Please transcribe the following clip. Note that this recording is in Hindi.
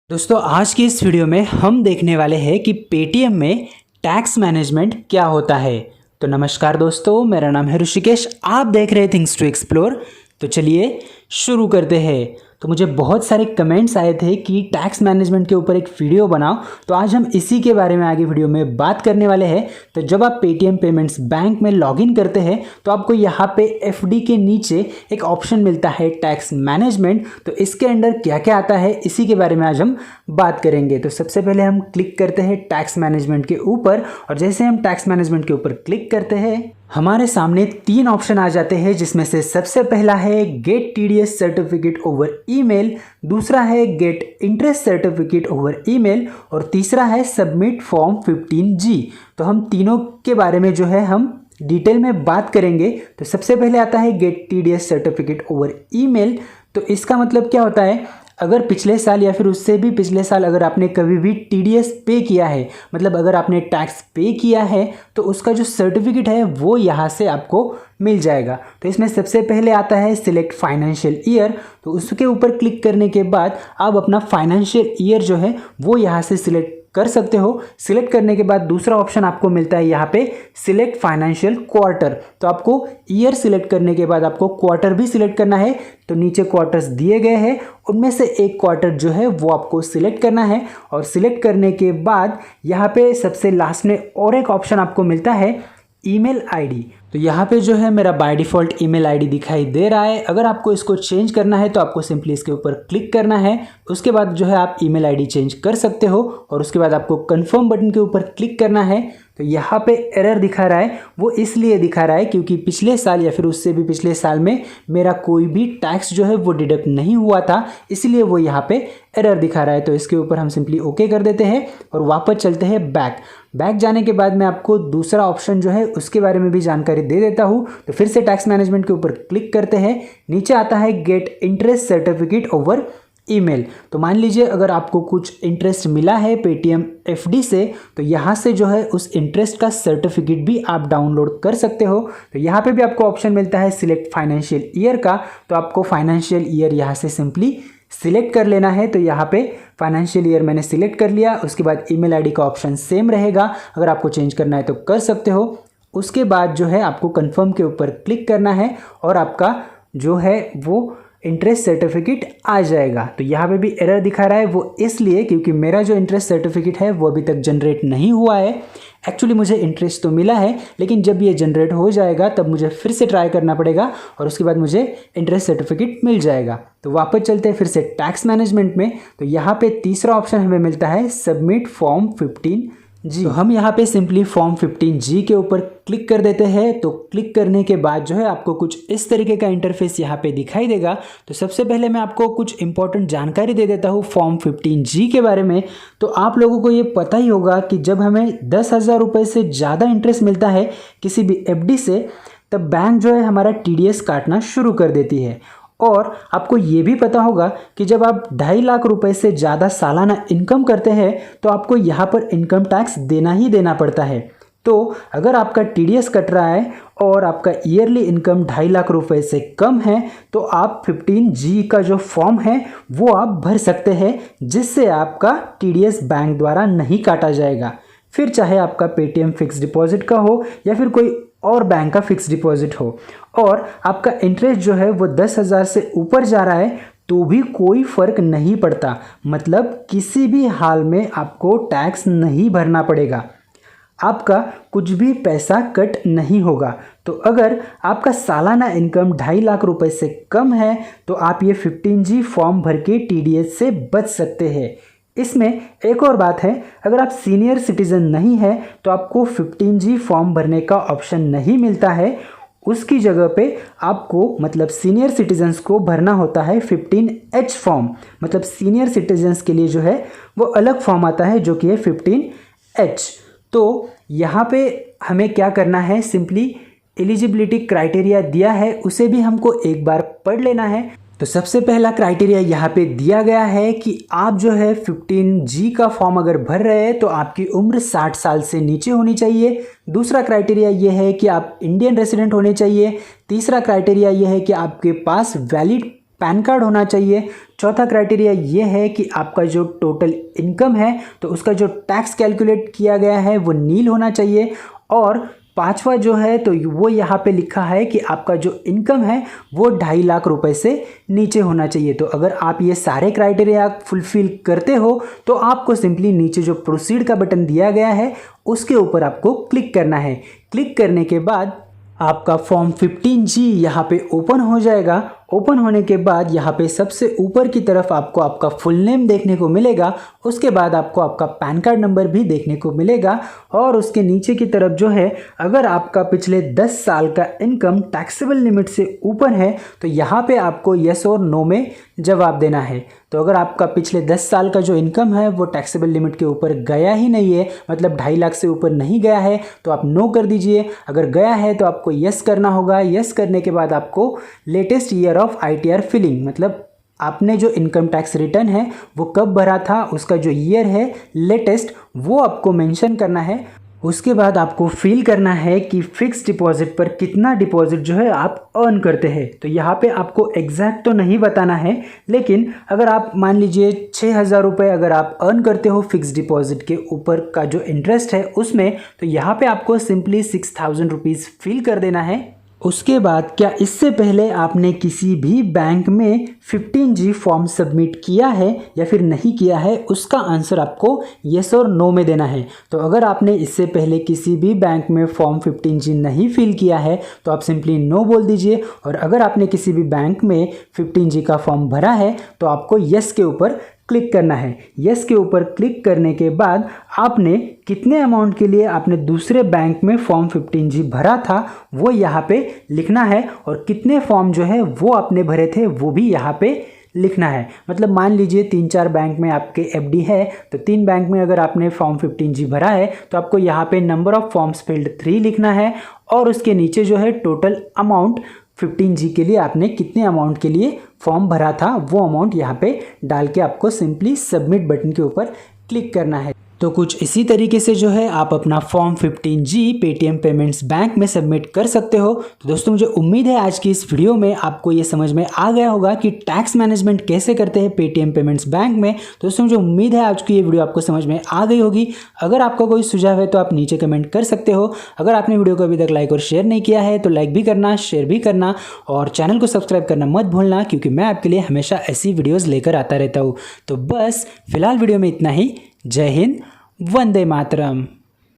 दोस्तों आज की इस वीडियो में हम देखने वाले हैं कि पेटीएम में टैक्स मैनेजमेंट क्या होता है। तो नमस्कार दोस्तों, मेरा नाम है ऋषिकेश, आप देख रहे हैं थिंग्स टू एक्सप्लोर। तो चलिए शुरू करते हैं। तो मुझे बहुत सारे कमेंट्स आए थे कि टैक्स मैनेजमेंट के ऊपर एक वीडियो बनाओ, तो आज हम इसी के बारे में आगे वीडियो में बात करने वाले हैं। तो जब आप पेटीएम पेमेंट्स बैंक में लॉगिन करते हैं तो आपको यहाँ पे एफडी के नीचे एक ऑप्शन मिलता है टैक्स मैनेजमेंट। तो इसके अंदर क्या क्या आता है इसी के बारे में आज हम बात करेंगे। तो सबसे पहले हम क्लिक करते हैं टैक्स मैनेजमेंट के ऊपर, और जैसे हम टैक्स मैनेजमेंट के ऊपर क्लिक करते हैं हमारे सामने तीन ऑप्शन आ जाते हैं, जिसमें से सबसे पहला है get TDS certificate over email, दूसरा है get interest certificate over email और तीसरा है सबमिट फॉर्म 15G। तो हम तीनों के बारे में जो है हम डिटेल में बात करेंगे। तो सबसे पहले आता है get TDS certificate over email. तो इसका मतलब क्या होता है, अगर पिछले साल या फिर उससे भी पिछले साल अगर आपने कभी भी टीडीएस पे किया है, मतलब अगर आपने टैक्स पे किया है, तो उसका जो सर्टिफिकेट है वो यहाँ से आपको मिल जाएगा। तो इसमें सबसे पहले आता है सिलेक्ट फाइनेंशियल ईयर। तो उसके ऊपर क्लिक करने के बाद आप अपना फाइनेंशियल ईयर जो है वो यहाँ से सिलेक्ट कर सकते हो। सिलेक्ट करने के बाद दूसरा ऑप्शन आपको मिलता है यहाँ पे सिलेक्ट फाइनेंशियल क्वार्टर। तो आपको ईयर सिलेक्ट करने के बाद आपको क्वार्टर भी सिलेक्ट करना है। तो नीचे क्वार्टर्स दिए गए हैं, उनमें से एक क्वार्टर जो है वो आपको सिलेक्ट करना है। और सिलेक्ट करने के बाद यहाँ पे सबसे लास्ट में और एक ऑप्शन आपको मिलता है ईमेल आईडी। तो यहाँ पे जो है मेरा बाय डिफ़ॉल्ट ईमेल आईडी दिखाई दे रहा है। अगर आपको इसको चेंज करना है तो आपको सिंपली इसके ऊपर क्लिक करना है। उसके बाद जो है आप ईमेल आईडी चेंज कर सकते हो और उसके बाद आपको कंफर्म बटन के ऊपर क्लिक करना है। तो यहाँ पे एरर दिखा रहा है, वो इसलिए दिखा रहा है क्योंकि पिछले साल या फिर उससे भी पिछले साल में मेरा कोई भी टैक्स जो है वो डिडक्ट नहीं हुआ था, इसलिए वो यहाँ पे एरर दिखा रहा है। तो इसके ऊपर हम सिंपली ओके कर देते हैं और वापस चलते हैं बैक जाने के बाद मैं आपको दूसरा ऑप्शन जो है उसके बारे में भी जानकारी दे देता हूँ। तो फिर से टैक्स मैनेजमेंट के ऊपर क्लिक करते हैं, नीचे आता है get interest certificate over email. तो मान लीजिए अगर आपको कुछ इंटरेस्ट मिला है पेटीएम एफडी से, तो यहाँ से जो है उस इंटरेस्ट का सर्टिफिकेट भी आप डाउनलोड कर सकते हो। तो यहाँ पे भी आपको ऑप्शन मिलता है सिलेक्ट फाइनेंशियल ईयर का। तो आपको फाइनेंशियल ईयर यहाँ से सिंपली सिलेक्ट कर लेना है। तो यहाँ पे फाइनेंशियल ईयर मैंने सिलेक्ट कर लिया। उसके बाद ईमेल आईडी का ऑप्शन सेम रहेगा, अगर आपको चेंज करना है तो कर सकते हो। उसके बाद जो है आपको कंफर्म के ऊपर क्लिक करना है और आपका जो है वो इंटरेस्ट सर्टिफिकेट आ जाएगा। तो यहाँ पे भी एरर दिखा रहा है, वो इसलिए क्योंकि मेरा जो इंटरेस्ट सर्टिफिकेट है वो अभी तक जनरेट नहीं हुआ है। एक्चुअली मुझे इंटरेस्ट तो मिला है, लेकिन जब ये जनरेट हो जाएगा तब मुझे फिर से ट्राई करना पड़ेगा और उसके बाद मुझे इंटरेस्ट सर्टिफिकेट मिल जाएगा। तो वापस चलते हैं फिर से टैक्स मैनेजमेंट में। तो यहाँ पे तीसरा ऑप्शन हमें मिलता है सबमिट फॉर्म 15G। तो हम यहाँ पे सिंपली फॉर्म 15G के ऊपर क्लिक कर देते हैं। तो क्लिक करने के बाद जो है आपको कुछ इस तरीके का इंटरफेस यहाँ पे दिखाई देगा। तो सबसे पहले मैं आपको कुछ इंपॉर्टेंट जानकारी दे देता हूँ फॉर्म 15G के बारे में। तो आप लोगों को ये पता ही होगा कि जब हमें 10,000 रुपये से ज़्यादा इंटरेस्ट मिलता है किसी भी एफडी से, तब बैंक जो है हमारा टीडीएस काटना शुरू कर देती है। और आपको ये भी पता होगा कि जब आप 2.5 लाख रुपए से ज़्यादा सालाना इनकम करते हैं तो आपको यहाँ पर इनकम टैक्स देना ही देना पड़ता है। तो अगर आपका टीडीएस कट रहा है और आपका ईयरली इनकम 2.5 लाख रुपए से कम है, तो आप 15G का जो फॉर्म है वो आप भर सकते हैं, जिससे आपका टीडीएस बैंक द्वारा नहीं काटा जाएगा। फिर चाहे आपका पेटीएम फिक्स डिपॉजिट का हो या फिर कोई और बैंक का फिक्स डिपॉजिट हो, और आपका इंटरेस्ट जो है वो 10,000 से ऊपर जा रहा है तो भी कोई फ़र्क नहीं पड़ता। मतलब किसी भी हाल में आपको टैक्स नहीं भरना पड़ेगा, आपका कुछ भी पैसा कट नहीं होगा। तो अगर आपका सालाना इनकम 2.5 लाख रुपए से कम है तो आप ये 15G फॉर्म भर के टीडीएस से बच सकते हैं। इसमें एक और बात है, अगर आप सीनियर सिटीज़न नहीं है तो आपको 15G फॉर्म भरने का ऑप्शन नहीं मिलता है। उसकी जगह पे आपको मतलब सीनियर सिटीजन्स को भरना होता है 15H फॉर्म। मतलब सीनियर सिटीजन्स के लिए जो है वो अलग फॉर्म आता है जो कि है 15H। तो यहाँ पे हमें क्या करना है, सिंपली एलिजिबिलिटी क्राइटेरिया दिया है उसे भी हमको एक बार पढ़ लेना है। तो सबसे पहला क्राइटेरिया यहाँ पे दिया गया है कि आप जो है 15G का फॉर्म अगर भर रहे हैं तो आपकी उम्र 60 साल से नीचे होनी चाहिए। दूसरा क्राइटेरिया ये है कि आप इंडियन रेसिडेंट होने चाहिए। तीसरा क्राइटेरिया ये है कि आपके पास वैलिड पैन कार्ड होना चाहिए। चौथा क्राइटेरिया ये है कि आपका जो टोटल इनकम है तो उसका जो टैक्स कैलकुलेट किया गया है वो नील होना चाहिए। और पांचवा जो है तो वो यहाँ पे लिखा है कि आपका जो इनकम है वो 2.5 लाख रुपए से नीचे होना चाहिए। तो अगर आप ये सारे क्राइटेरिया फुलफिल करते हो तो आपको सिंपली नीचे जो प्रोसीड का बटन दिया गया है उसके ऊपर आपको क्लिक करना है। क्लिक करने के बाद आपका फॉर्म 15G यहाँ पे ओपन हो जाएगा। ओपन होने के बाद यहाँ पे सबसे ऊपर की तरफ आपको आपका फुल नेम देखने को मिलेगा। उसके बाद आपको आपका पैन कार्ड नंबर भी देखने को मिलेगा। और उसके नीचे की तरफ जो है अगर आपका पिछले 10 साल का इनकम टैक्सेबल लिमिट से ऊपर है तो यहाँ पे आपको यस और नो में जवाब देना है। तो अगर आपका पिछले 10 साल का जो इनकम है वो टैक्सेबल लिमिट के ऊपर गया ही नहीं है, मतलब 2.5 लाख से ऊपर नहीं गया है, तो आप नो कर दीजिए। अगर गया है तो आपको यस करना होगा। यस करने के बाद आपको latest year of ITR filling, मतलब आपने जो इनकम टैक्स रिटर्न है वो कब भरा था उसका जो ईयर है लेटेस्ट वो आपको मेंशन करना है। उसके बाद आपको फिल करना है कि फिक्स डिपॉजिट पर कितना डिपॉजिट जो है आप अर्न करते हैं। तो यहाँ पे आपको एग्जैक्ट तो नहीं बताना है, लेकिन अगर आप मान लीजिए 6,000 रुपये अगर आप अर्न करते हो फिक्स डिपॉजिट के ऊपर का जो इंटरेस्ट है उसमें, तो यहाँ पे आपको सिंपली 6,000 रुपीज़ फिल कर देना है। उसके बाद क्या इससे पहले आपने किसी भी बैंक में 15G फॉर्म सबमिट किया है या फिर नहीं किया है, उसका आंसर आपको येस और नो में देना है। तो अगर आपने इससे पहले किसी भी बैंक में फॉर्म 15G नहीं फिल किया है तो आप सिंपली नो बोल दीजिए। और अगर आपने किसी भी बैंक में 15G का फॉर्म भरा है तो आपको येस के ऊपर क्लिक करना है। यस के ऊपर क्लिक करने के बाद आपने कितने अमाउंट के लिए आपने दूसरे बैंक में फॉर्म 15G भरा था वो यहाँ पे लिखना है, और कितने फॉर्म जो है वो आपने भरे थे वो भी यहाँ पे लिखना है। मतलब मान लीजिए 3-4 बैंक में आपके FD है तो 3 बैंक में अगर आपने फॉर्म 15G भरा है तो आपको यहाँ पे नंबर ऑफ फॉर्म्स फिल्ड 3 लिखना है, और उसके नीचे जो है टोटल अमाउंट 15G के लिए आपने कितने अमाउंट के लिए फॉर्म भरा था वो अमाउंट यहाँ पे डाल के आपको सिंपली सबमिट बटन के ऊपर क्लिक करना है। तो कुछ इसी तरीके से जो है आप अपना form 15G Paytm payments bank में सबमिट कर सकते हो। तो दोस्तों मुझे उम्मीद है आज की इस वीडियो में आपको ये समझ में आ गया होगा कि टैक्स मैनेजमेंट कैसे करते हैं पेटीएम पेमेंट्स बैंक में। तो दोस्तों मुझे उम्मीद है आज की ये वीडियो आपको समझ में आ गई होगी। अगर आपका कोई सुझाव है तो आप नीचे कमेंट कर सकते हो। अगर आपने वीडियो को अभी तक लाइक और शेयर नहीं किया है तो लाइक भी करना, शेयर भी करना, और चैनल को सब्सक्राइब करना मत भूलना, क्योंकि मैं आपके लिए हमेशा ऐसी वीडियोज़ लेकर आता रहता हूँ। तो बस फिलहाल वीडियो में इतना ही। जय हिंद, वंदे मातरम।